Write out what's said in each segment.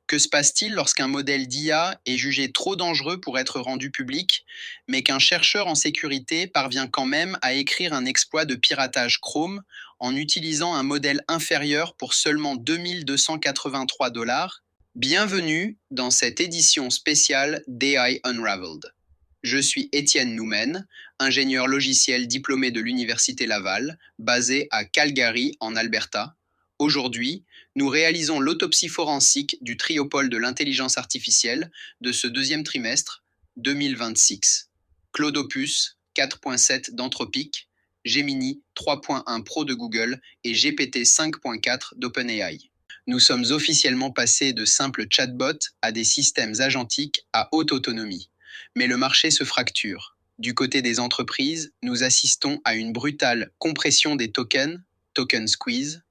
Que se passe-t-il lorsqu'un modèle d'IA est jugé trop dangereux pour être rendu public, mais qu'un chercheur en sécurité parvient quand même à écrire un exploit de piratage Chrome en utilisant un modèle inférieur pour seulement 2283 $? Bienvenue dans cette édition spéciale d'AI Unraveled. Je suis Étienne Noumen, ingénieur logiciel diplômé de l'Université Laval, basé à Calgary en Alberta. Aujourd'hui, nous réalisons l'autopsie forensique du triopole de l'intelligence artificielle de ce deuxième trimestre 2026. Claude Opus 4.7 d'Anthropic, Gemini 3.1 Pro de Google et GPT 5.4 d'OpenAI. Nous sommes officiellement passés de simples chatbots à des systèmes agentiques à haute autonomie. Mais le marché se fracture. Du côté des entreprises, nous assistons à une brutale compression des tokens, token squeeze.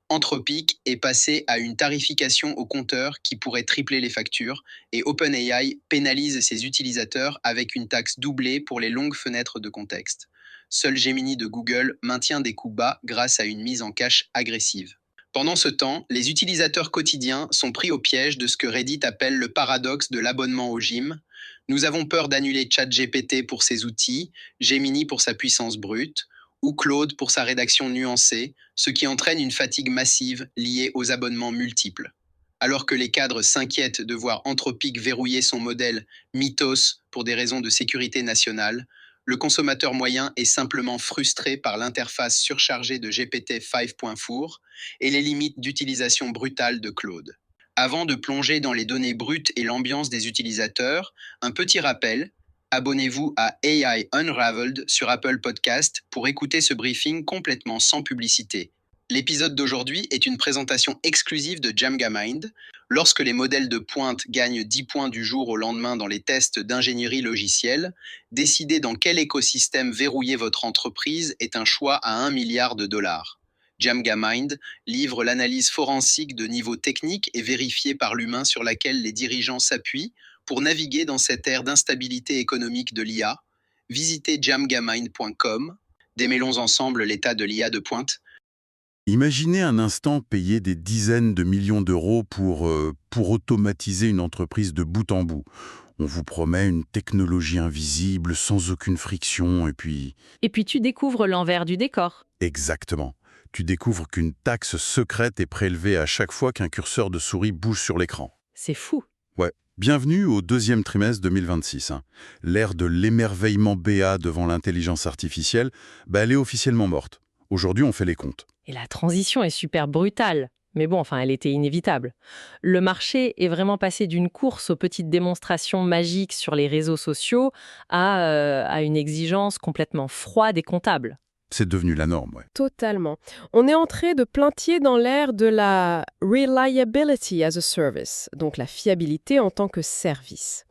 Anthropic est passé à une tarification au compteur qui pourrait tripler les factures et OpenAI pénalise ses utilisateurs avec une taxe doublée pour les longues fenêtres de contexte. Seul Gemini de Google maintient des coûts bas grâce à une mise en cache agressive. Pendant ce temps, les utilisateurs quotidiens sont pris au piège de ce que Reddit appelle le paradoxe de l'abonnement au gym. Nous avons peur d'annuler ChatGPT pour ses outils, Gemini pour sa puissance brute, ou Claude pour sa rédaction nuancée, ce qui entraîne une fatigue massive liée aux abonnements multiples. Alors que les cadres s'inquiètent de voir Anthropic verrouiller son modèle Mythos pour des raisons de sécurité nationale, le consommateur moyen est simplement frustré par l'interface surchargée de GPT 5.4 et les limites d'utilisation brutale de Claude. Avant de plonger dans les données brutes et l'ambiance des utilisateurs, un petit rappel, abonnez-vous à AI Unraveled sur Apple Podcast pour écouter ce briefing complètement sans publicité. L'épisode d'aujourd'hui est une présentation exclusive de Jamgamind. Lorsque les modèles de pointe gagnent 10 points du jour au lendemain dans les tests d'ingénierie logicielle, décider dans quel écosystème verrouiller votre entreprise est un choix à 1 milliard de dollars. Jamgamind livre l'analyse forensique de niveau technique et vérifiée par l'humain sur laquelle les dirigeants s'appuient pour naviguer dans cette ère d'instabilité économique de l'IA. Visitez jamgamind.com. Démêlons ensemble l'état de l'IA de pointe. Imaginez un instant payer des dizaines de millions d'euros pour automatiser une entreprise de bout en bout. On vous promet une technologie invisible, sans aucune friction, et puis... Et puis tu découvres l'envers du décor. Exactement. Tu découvres qu'une taxe secrète est prélevée à chaque fois qu'un curseur de souris bouge sur l'écran. C'est fou. Ouais. Bienvenue au deuxième trimestre 2026. L'ère de l'émerveillement BA devant l'intelligence artificielle, elle est officiellement morte. Aujourd'hui, on fait les comptes. Et la transition est super brutale. Mais bon, elle était inévitable. Le marché est vraiment passé d'une course aux petites démonstrations magiques sur les réseaux sociaux à une exigence complètement froide et comptable. C'est devenu la norme, ouais. Totalement. On est entré de plein pied dans l'ère de la reliability as a service, donc la fiabilité en tant que service.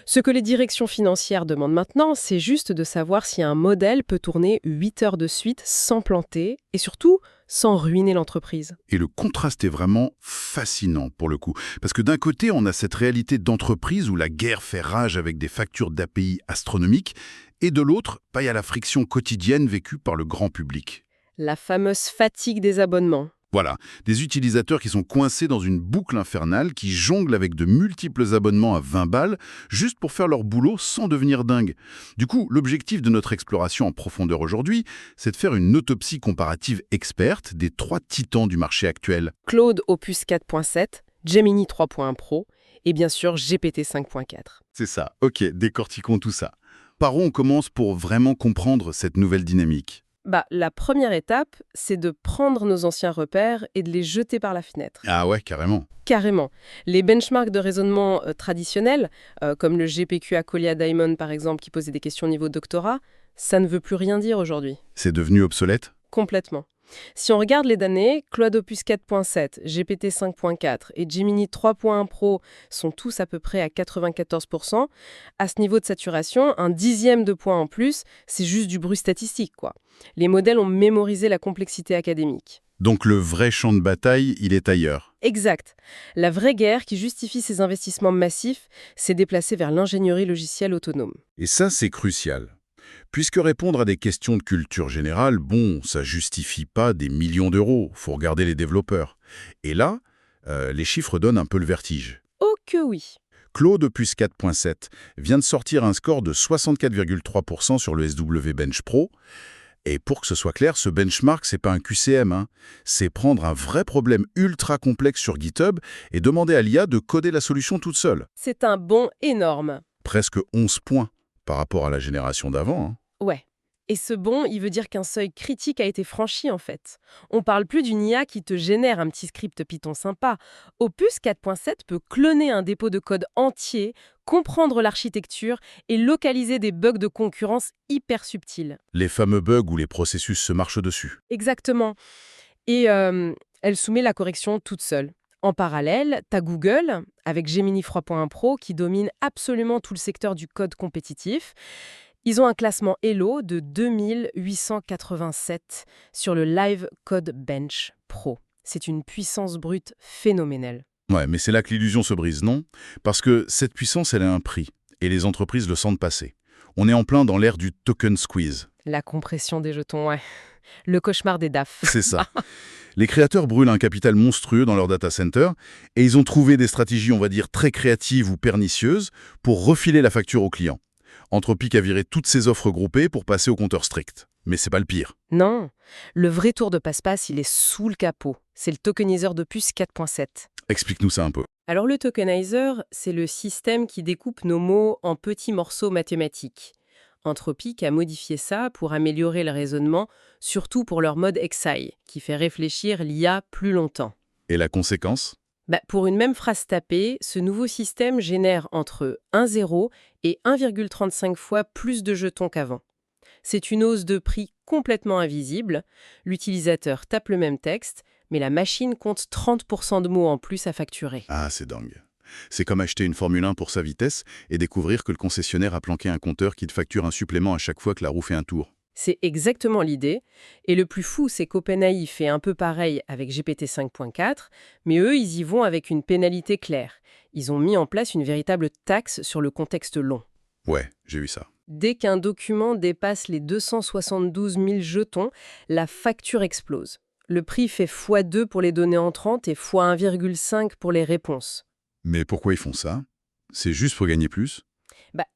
Ce que les directions financières demandent maintenant, c'est juste de savoir si un modèle peut tourner 8 heures de suite sans planter et surtout sans ruiner l'entreprise. Et le contraste est vraiment fascinant pour le coup. Parce que d'un côté, on a cette réalité d'entreprise où la guerre fait rage avec des factures d'API astronomiques, et de l'autre, il y a la friction quotidienne vécue par le grand public. La fameuse fatigue des abonnements. Voilà, des utilisateurs qui sont coincés dans une boucle infernale, qui jonglent avec de multiples abonnements à 20 balles, juste pour faire leur boulot sans devenir dingue. Du coup, l'objectif de notre exploration en profondeur aujourd'hui, c'est de faire une autopsie comparative experte des 3 titans du marché actuel. Claude Opus 4.7, Gemini 3.1 Pro et bien sûr GPT 5.4. C'est ça, ok, décortiquons tout ça. Par où on commence pour vraiment comprendre cette nouvelle dynamique ? La première étape, c'est de prendre nos anciens repères et de les jeter par la fenêtre. Ah ouais, carrément. Carrément. Les benchmarks de raisonnement traditionnels, comme le GPQ Acolia Diamond par exemple, qui posait des questions au niveau doctorat, ça ne veut plus rien dire aujourd'hui. C'est devenu obsolète ? Complètement. Si on regarde les données, Claude Opus 4.7, GPT 5.4 et Gemini 3.1 Pro sont tous à peu près à 94%. À ce niveau de saturation, un dixième de point en plus, c'est juste du bruit statistique, quoi. Les modèles ont mémorisé la complexité académique. Donc le vrai champ de bataille, il est ailleurs. Exact. La vraie guerre qui justifie ces investissements massifs s'est déplacée vers l'ingénierie logicielle autonome. Et ça, c'est crucial. Puisque répondre à des questions de culture générale, ça justifie pas des millions d'euros, faut regarder les développeurs. Et là, Les chiffres donnent un peu le vertige. Oh que oui. Claude Opus 4.7 vient de sortir un score de 64,3% sur le SW Bench Pro. Et pour que ce soit clair, ce benchmark, c'est pas un QCM, hein. C'est prendre un vrai problème ultra complexe sur GitHub et demander à l'IA de coder la solution toute seule. C'est un bond énorme. Presque 11 points par rapport à la génération d'avant, hein. Ouais. Et ce bond, il veut dire qu'un seuil critique a été franchi en fait. On parle plus d'une IA qui te génère un petit script Python sympa. Opus 4.7 peut cloner un dépôt de code entier, comprendre l'architecture et localiser des bugs de concurrence hyper subtils. Les fameux bugs où les processus se marchent dessus. Exactement. Et elle soumet la correction toute seule. En parallèle, t'as Google, avec Gemini 3.1 Pro, qui domine absolument tout le secteur du code compétitif. Ils ont un classement Elo de 2887 sur le Live Code Bench Pro. C'est une puissance brute phénoménale. Ouais, mais c'est là que l'illusion se brise, non? Parce que cette puissance, elle a un prix, et les entreprises le sentent passer. On est en plein dans l'ère du token squeeze. La compression des jetons, ouais. Le cauchemar des DAF. C'est ça. Les créateurs brûlent un capital monstrueux dans leur data center, et ils ont trouvé des stratégies, on va dire, très créatives ou pernicieuses pour refiler la facture aux clients. Anthropic a viré toutes ses offres groupées pour passer au compteur strict. Mais c'est pas le pire. Non, le vrai tour de passe-passe, il est sous le capot. C'est le tokenizer d'Opus 4.7. Explique-nous ça un peu. Alors le tokenizer, c'est le système qui découpe nos mots en petits morceaux mathématiques. Anthropic a modifié ça pour améliorer le raisonnement, surtout pour leur mode XI, qui fait réfléchir l'IA plus longtemps. Et la conséquence? Pour une même phrase tapée, ce nouveau système génère entre 1,0 et 1,35 fois plus de jetons qu'avant. C'est une hausse de prix complètement invisible. L'utilisateur tape le même texte, mais la machine compte 30% de mots en plus à facturer. Ah, c'est dingue. C'est comme acheter une Formule 1 pour sa vitesse et découvrir que le concessionnaire a planqué un compteur qui te facture un supplément à chaque fois que la roue fait un tour. C'est exactement l'idée. Et le plus fou, c'est qu'OpenAI fait un peu pareil avec GPT 5.4, mais eux, ils y vont avec une pénalité claire. Ils ont mis en place une véritable taxe sur le contexte long. Ouais, j'ai vu ça. Dès qu'un document dépasse les 272 000 jetons, la facture explose. Le prix fait x2 pour les données entrantes et x1,5 pour les réponses. Mais pourquoi ils font ça? C'est juste pour gagner plus?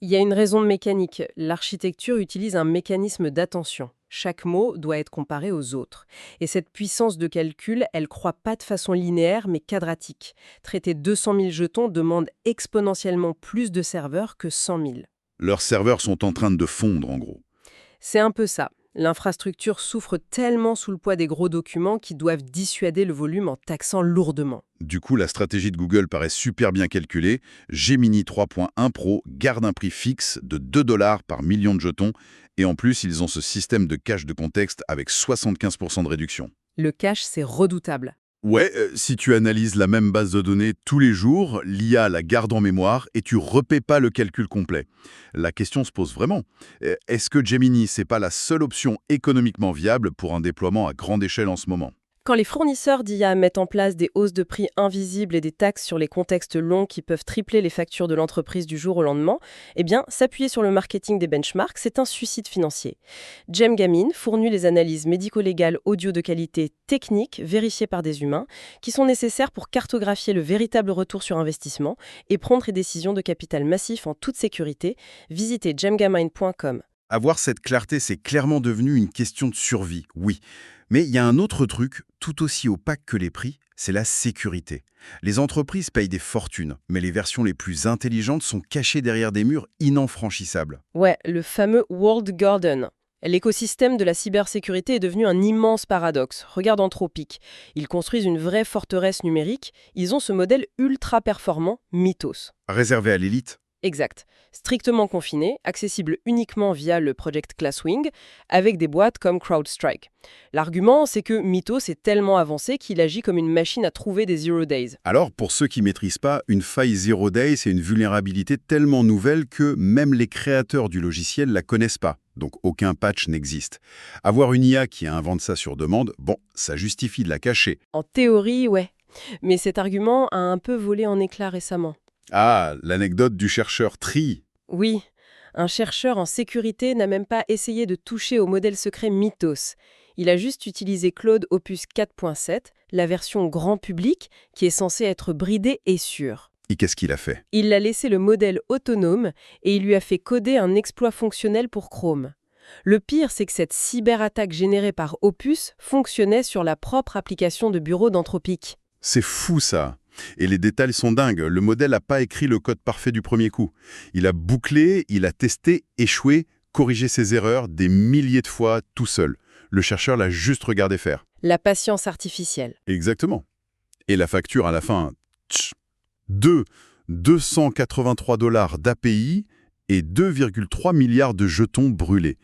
Il y a une raison mécanique. L'architecture utilise un mécanisme d'attention. Chaque mot doit être comparé aux autres. Et cette puissance de calcul, elle croît pas de façon linéaire, mais quadratique. Traiter 200 000 jetons demande exponentiellement plus de serveurs que 100 000. Leurs serveurs sont en train de fondre, en gros. C'est un peu ça. L'infrastructure souffre tellement sous le poids des gros documents qui doivent dissuader le volume en taxant lourdement. Du coup, la stratégie de Google paraît super bien calculée. Gemini 3.1 Pro garde un prix fixe de 2 $ par million de jetons. Et en plus, ils ont ce système de cache de contexte avec 75% de réduction. Le cache, c'est redoutable. Ouais, si tu analyses la même base de données tous les jours, l'IA la garde en mémoire et tu repaies pas le calcul complet. La question se pose vraiment. Est-ce que Gemini, c'est pas la seule option économiquement viable pour un déploiement à grande échelle en ce moment? Quand les fournisseurs d'IA mettent en place des hausses de prix invisibles et des taxes sur les contextes longs qui peuvent tripler les factures de l'entreprise du jour au lendemain, s'appuyer sur le marketing des benchmarks, c'est un suicide financier. Gemgamine fournit les analyses médico-légales audio de qualité technique vérifiées par des humains qui sont nécessaires pour cartographier le véritable retour sur investissement et prendre des décisions de capital massif en toute sécurité. Visitez gemgamine.com. Avoir cette clarté, c'est clairement devenu une question de survie, oui. Mais il y a un autre truc, tout aussi opaque que les prix, c'est la sécurité. Les entreprises payent des fortunes, mais les versions les plus intelligentes sont cachées derrière des murs infranchissables. Ouais, le fameux Walled Garden. L'écosystème de la cybersécurité est devenu un immense paradoxe. Regarde Anthropic. Ils construisent une vraie forteresse numérique. Ils ont ce modèle ultra performant, Mythos. Réservé à l'élite? Exact. Strictement confiné, accessible uniquement via le Project Glasswing, avec des boîtes comme CrowdStrike. L'argument, c'est que Mythos est tellement avancé qu'il agit comme une machine à trouver des Zero Days. Alors, pour ceux qui ne maîtrisent pas, une faille Zero Day, c'est une vulnérabilité tellement nouvelle que même les créateurs du logiciel ne la connaissent pas. Donc aucun patch n'existe. Avoir une IA qui invente ça sur demande, bon, ça justifie de la cacher. En théorie, ouais. Mais cet argument a un peu volé en éclats récemment. Ah, l'anecdote du chercheur Tree. Oui, un chercheur en sécurité n'a même pas essayé de toucher au modèle secret Mythos. Il a juste utilisé Claude Opus 4.7, la version grand public, qui est censée être bridée et sûre. Et qu'est-ce qu'il a fait? Il l'a laissé le modèle autonome et il lui a fait coder un exploit fonctionnel pour Chrome. Le pire, c'est que cette cyberattaque générée par Opus fonctionnait sur la propre application de bureau d'Anthropic. C'est fou ça. Et les détails sont dingues. Le modèle n'a pas écrit le code parfait du premier coup. Il a bouclé, il a testé, échoué, corrigé ses erreurs des milliers de fois tout seul. Le chercheur l'a juste regardé faire. La patience artificielle. Exactement. Et la facture à la fin, 283 $ d'API et 2,3 milliards de jetons brûlés.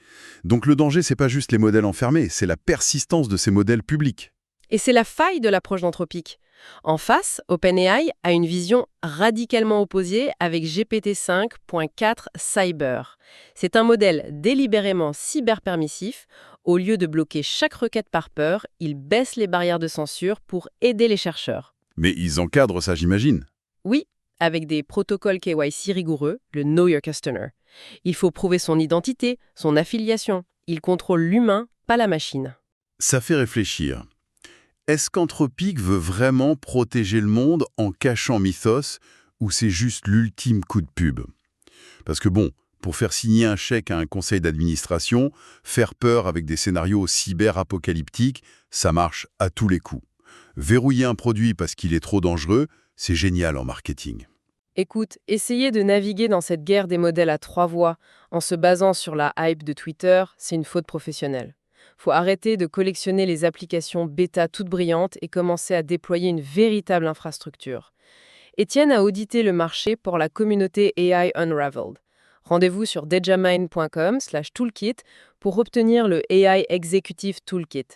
Donc le danger, c'est pas juste les modèles enfermés, c'est la persistance de ces modèles publics. Et c'est la faille de l'approche d'Anthropic. En face, OpenAI a une vision radicalement opposée avec GPT-5.4 Cyber. C'est un modèle délibérément cyberpermissif. Au lieu de bloquer chaque requête par peur, il baisse les barrières de censure pour aider les chercheurs. Mais ils encadrent ça, j'imagine. Oui, avec des protocoles KYC rigoureux, le Know Your Customer. Il faut prouver son identité, son affiliation. Il contrôle l'humain, pas la machine. Ça fait réfléchir. Est-ce qu'Anthropic veut vraiment protéger le monde en cachant Mythos ou c'est juste l'ultime coup de pub? Parce que bon, pour faire signer un chèque à un conseil d'administration, faire peur avec des scénarios cyber-apocalyptiques, ça marche à tous les coups. Verrouiller un produit parce qu'il est trop dangereux, c'est génial en marketing. Écoute, essayer de naviguer dans cette guerre des modèles à 3 voies en se basant sur la hype de Twitter, c'est une faute professionnelle. Faut arrêter de collectionner les applications bêta toutes brillantes et commencer à déployer une véritable infrastructure. Étienne a audité le marché pour la communauté AI Unraveled. Rendez-vous sur dejamind.com/toolkit pour obtenir le AI Executive Toolkit.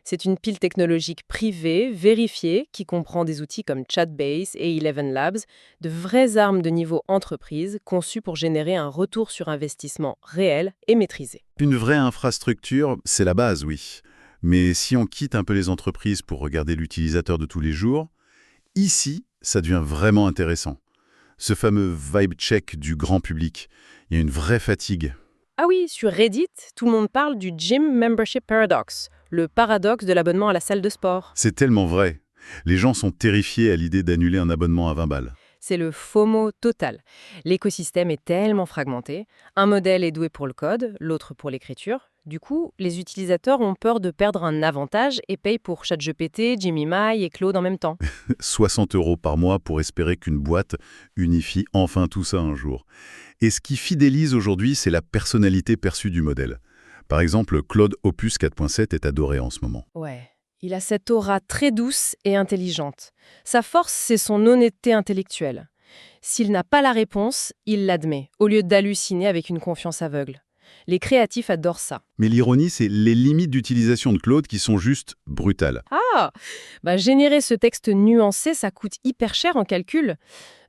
C'est une pile technologique privée, vérifiée, qui comprend des outils comme Chatbase et Eleven Labs, de vraies armes de niveau entreprise conçues pour générer un retour sur investissement réel et maîtrisé. Une vraie infrastructure, c'est la base, oui. Mais si on quitte un peu les entreprises pour regarder l'utilisateur de tous les jours, ici, ça devient vraiment intéressant. Ce fameux vibe check du grand public, il y a une vraie fatigue. Ah oui, sur Reddit, tout le monde parle du Gym Membership Paradox, le paradoxe de l'abonnement à la salle de sport. C'est tellement vrai. Les gens sont terrifiés à l'idée d'annuler un abonnement à 20 balles. C'est le FOMO total. L'écosystème est tellement fragmenté. Un modèle est doué pour le code, l'autre pour l'écriture. Du coup, les utilisateurs ont peur de perdre un avantage et payent pour ChatGPT, Gemini et Claude en même temps. 60 € par mois pour espérer qu'une boîte unifie enfin tout ça un jour. Et ce qui fidélise aujourd'hui, c'est la personnalité perçue du modèle. Par exemple, Claude Opus 4.7 est adoré en ce moment. Ouais, il a cette aura très douce et intelligente. Sa force, c'est son honnêteté intellectuelle. S'il n'a pas la réponse, il l'admet, au lieu d'halluciner avec une confiance aveugle. Les créatifs adorent ça. Mais l'ironie, c'est les limites d'utilisation de Claude qui sont juste brutales. Générer ce texte nuancé, ça coûte hyper cher en calcul.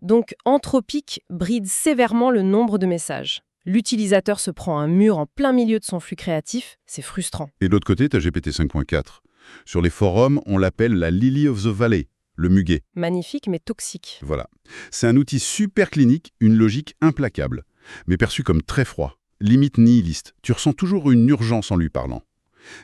Donc, Anthropic bride sévèrement le nombre de messages. L'utilisateur se prend un mur en plein milieu de son flux créatif, c'est frustrant. Et de l'autre côté, tu as GPT 5.4. Sur les forums, on l'appelle la Lily of the Valley, le muguet. Magnifique mais toxique. Voilà. C'est un outil super clinique, une logique implacable, mais perçu comme très froid, limite nihiliste. Tu ressens toujours une urgence en lui parlant.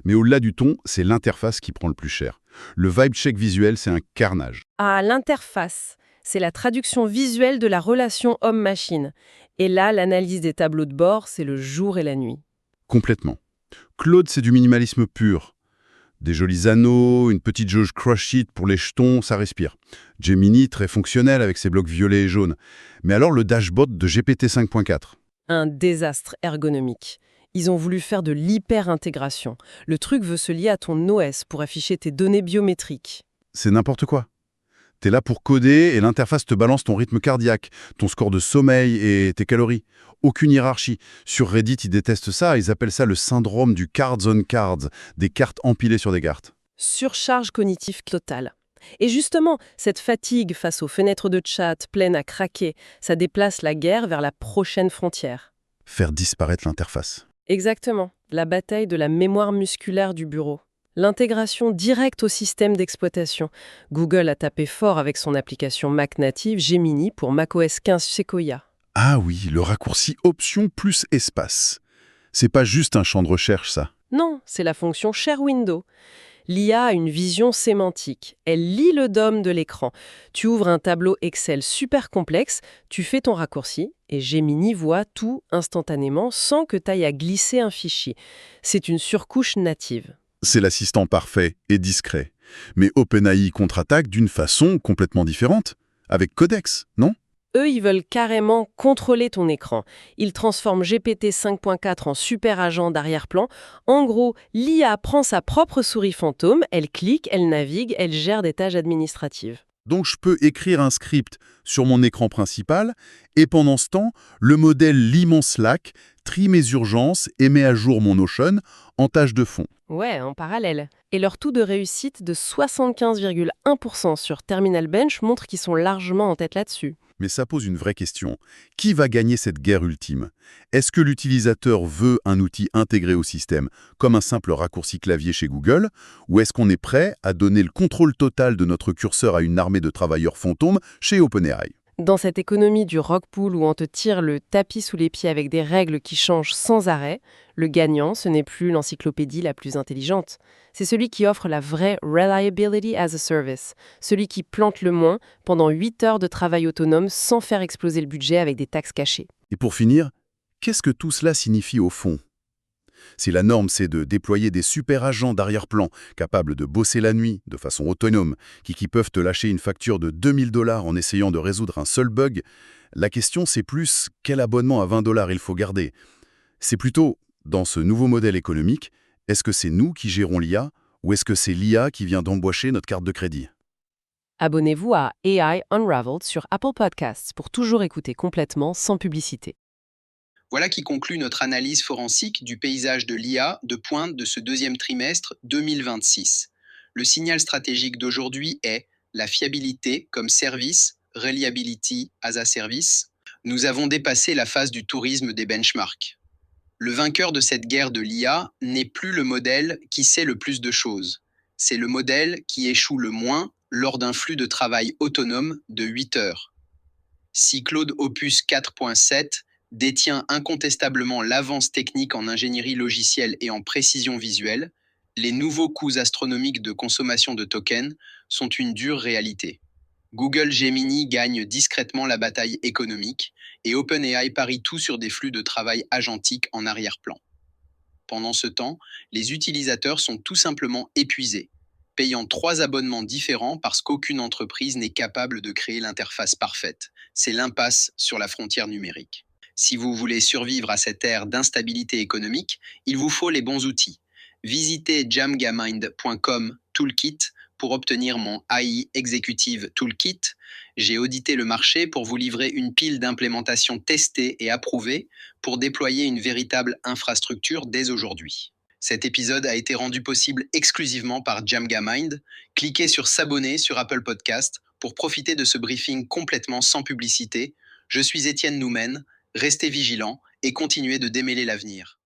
Mais au-delà du ton, c'est l'interface qui prend le plus cher. Le vibe check visuel, c'est un carnage. Ah, l'interface, c'est la traduction visuelle de la relation homme-machine. Et là, l'analyse des tableaux de bord, c'est le jour et la nuit. Complètement. Claude, c'est du minimalisme pur. Des jolis anneaux, une petite jauge crush sheet pour les jetons, ça respire. Gemini, très fonctionnel avec ses blocs violets et jaunes. Mais alors le dashboard de GPT 5.4 ? Un désastre ergonomique. Ils ont voulu faire de l'hyper-intégration. Le truc veut se lier à ton OS pour afficher tes données biométriques. C'est n'importe quoi. T'es là pour coder et l'interface te balance ton rythme cardiaque, ton score de sommeil et tes calories. Aucune hiérarchie. Sur Reddit, ils détestent ça, ils appellent ça le syndrome du cards on cards, des cartes empilées sur des cartes. Surcharge cognitive totale. Et justement, cette fatigue face aux fenêtres de chat pleines à craquer, ça déplace la guerre vers la prochaine frontière. Faire disparaître l'interface. Exactement, la bataille de la mémoire musculaire du bureau. L'intégration directe au système d'exploitation. Google a tapé fort avec son application Mac native Gemini pour macOS 15 Sequoia. Ah oui, le raccourci option plus espace. C'est pas juste un champ de recherche, ça. Non, c'est la fonction Share Window. L'IA a une vision sémantique. Elle lit le DOM de l'écran. Tu ouvres un tableau Excel super complexe, tu fais ton raccourci et Gemini voit tout instantanément sans que tu ailles à glisser un fichier. C'est une surcouche native. C'est l'assistant parfait et discret. Mais OpenAI contre-attaque d'une façon complètement différente, avec Codex, non? Eux, ils veulent carrément contrôler ton écran. Ils transforment GPT 5.4 en super agent d'arrière-plan. En gros, l'IA prend sa propre souris fantôme, elle clique, elle navigue, elle gère des tâches administratives. Donc je peux écrire un script sur mon écran principal et pendant ce temps, le modèle lit mon Slack, trie mes urgences et met à jour mon Notion en tâche de fond. Ouais, en parallèle. Et leur taux de réussite de 75,1% sur Terminal Bench montre qu'ils sont largement en tête là-dessus. Mais ça pose une vraie question. Qui va gagner cette guerre ultime? Est-ce que l'utilisateur veut un outil intégré au système, comme un simple raccourci clavier chez Google, ou est-ce qu'on est prêt à donner le contrôle total de notre curseur à une armée de travailleurs fantômes chez OpenAI? Dans cette économie du rug pull où on te tire le tapis sous les pieds avec des règles qui changent sans arrêt, le gagnant, ce n'est plus l'encyclopédie la plus intelligente. C'est celui qui offre la vraie reliability as a service, celui qui plante le moins pendant 8 heures de travail autonome sans faire exploser le budget avec des taxes cachées. Et pour finir, qu'est-ce que tout cela signifie au fond? Si la norme, c'est de déployer des super agents d'arrière-plan capables de bosser la nuit de façon autonome, qui peuvent te lâcher une facture de 2000 $ en essayant de résoudre un seul bug, la question c'est plus quel abonnement à 20 $ il faut garder. C'est plutôt, dans ce nouveau modèle économique, est-ce que c'est nous qui gérons l'IA ou est-ce que c'est l'IA qui vient d'emboîcher notre carte de crédit? Abonnez-vous à AI Unraveled sur Apple Podcasts pour toujours écouter complètement sans publicité. Voilà qui conclut notre analyse forensique du paysage de l'IA de pointe de ce deuxième trimestre 2026. Le signal stratégique d'aujourd'hui est la fiabilité comme service, reliability as a service. Nous avons dépassé la phase du tourisme des benchmarks. Le vainqueur de cette guerre de l'IA n'est plus le modèle qui sait le plus de choses. C'est le modèle qui échoue le moins lors d'un flux de travail autonome de 8 heures. Si Claude Opus 4.7 détient incontestablement l'avance technique en ingénierie logicielle et en précision visuelle, les nouveaux coûts astronomiques de consommation de tokens sont une dure réalité. Google Gemini gagne discrètement la bataille économique et OpenAI parie tout sur des flux de travail agentique en arrière-plan. Pendant ce temps, les utilisateurs sont tout simplement épuisés, payant 3 abonnements différents parce qu'aucune entreprise n'est capable de créer l'interface parfaite. C'est l'impasse sur la frontière numérique. Si vous voulez survivre à cette ère d'instabilité économique, il vous faut les bons outils. Visitez jamgamind.com Toolkit pour obtenir mon AI Executive Toolkit. J'ai audité le marché pour vous livrer une pile d'implémentations testées et approuvées pour déployer une véritable infrastructure dès aujourd'hui. Cet épisode a été rendu possible exclusivement par Jamgamind. Cliquez sur s'abonner sur Apple Podcast pour profiter de ce briefing complètement sans publicité. Je suis Étienne Noumen. Restez vigilants et continuez de démêler l'avenir.